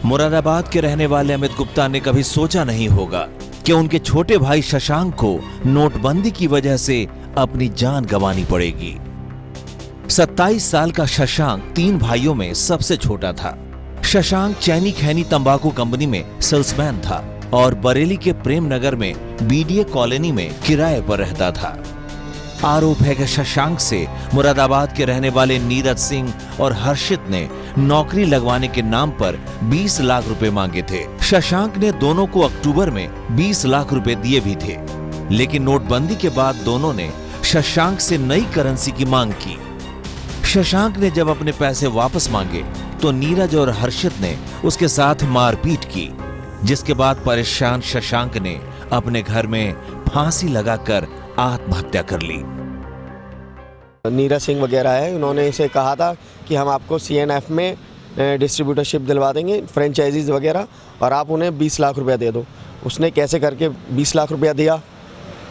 मुरादाबाद के रहने वाले अमित गुप्ता ने कभी सोचा नहीं होगा कि उनके छोटे भाई शशांक को नोटबंदी की वजह से अपनी जान गंवानी पड़ेगी। 27 साल का शशांक 3 भाइयों में सबसे छोटा था। शशांक चैनी खैनी तंबाकू कंपनी में सेल्समैन था और बरेली के प्रेम नगर में बीडीए कॉलोनी में किराए पर रहता था। आरोप है कि शशांक से मुरादाबाद के रहने वाले नीरज सिंह और हर्षित ने नौकरी लगवाने के नाम पर 20 लाख रुपए मांगे थे। शशांक ने दोनों को अक्टूबर में 20 लाख रुपए दिए भी थे, लेकिन नोटबंदी के बाद दोनों ने शशांक से नई करेंसी की मांग की। शशांक ने जब अपने पैसे वापस मांगे तो नीरज और हर्षित ने उसके साथ मारपीट की, जिसके बाद परेशान शशांक ने अपने घर में फांसी लगाकर आत्महत्या कर ली। नीरज सिंह वगैरह है, उन्होंने इसे कहा था कि हम आपको सीएनएफ में डिस्ट्रीब्यूटरशिप दिलवा देंगे, फ्रेंचाइजीज वगैरह, और आप उन्हें 20 लाख रुपया दे दो। उसने कैसे करके 20 लाख रुपया दिया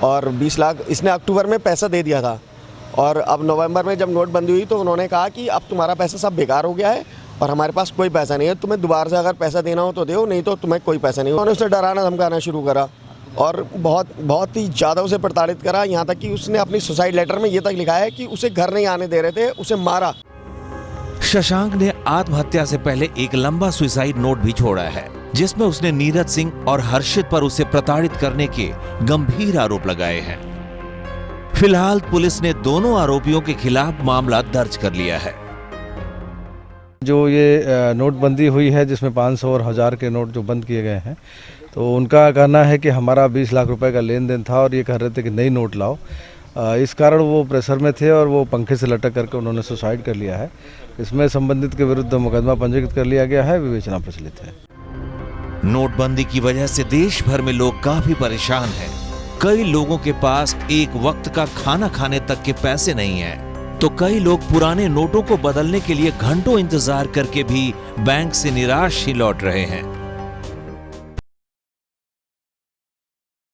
और 20 लाख इसने अक्टूबर में पैसा दे दिया था, और अब नवंबर में जब नोटबंदी हुई तो उन्होंने कहा कि अब तुम्हारा पैसा सब बेकार हो गया है और हमारे पास कोई पैसा नहीं है, तुम्हें दोबारा से अगर पैसा देना हो तो दो, नहीं तो तुम्हें कोई पैसा नहीं हो। उन्होंने उसे डराना धमकाना शुरू करा और बहुत ही ज़्यादा उसे प्रताड़ित करा, यहाँ तक कि उसने अपनी सुसाइड लेटर में ये तक लिखा है कि उसे घर नहीं आने दे रहे थे, उसे मारा। शशांक ने आत्महत्या से पहले एक लंबा सुसाइड नोट भी छोड़ा है, जिसमें उसने नीरज सिंह और हर्षित पर उसे प्रताड़ित करने के गंभीर आरोप लगाए हैं। फिलहाल पुलिस ने दोनों आरोपियों के खिलाफ मामला दर्ज कर लिया है। जो ये नोटबंदी हुई है, जिसमें 500 और 1000 के नोट जो बंद किए गए हैं, तो उनका कहना है कि हमारा 20 लाख रुपए का लेन देन था और ये कह रहे थे कि नई नोट लाओ। इस कारण वो प्रेशर में थे और वो पंखे से लटक करके उन्होंने सुसाइड कर लिया है। इसमें संबंधित के विरुद्ध मुकदमा पंजीकृत कर लिया गया है, विवेचना प्रचलित है। नोटबंदी की वजह से देश भर में लोग काफी परेशान हैं। कई लोगों के पास एक वक्त का खाना खाने तक के पैसे नहीं हैं, तो कई लोग पुराने नोटों को बदलने के लिए घंटों इंतजार करके भी बैंक से निराश ही लौट रहे हैं।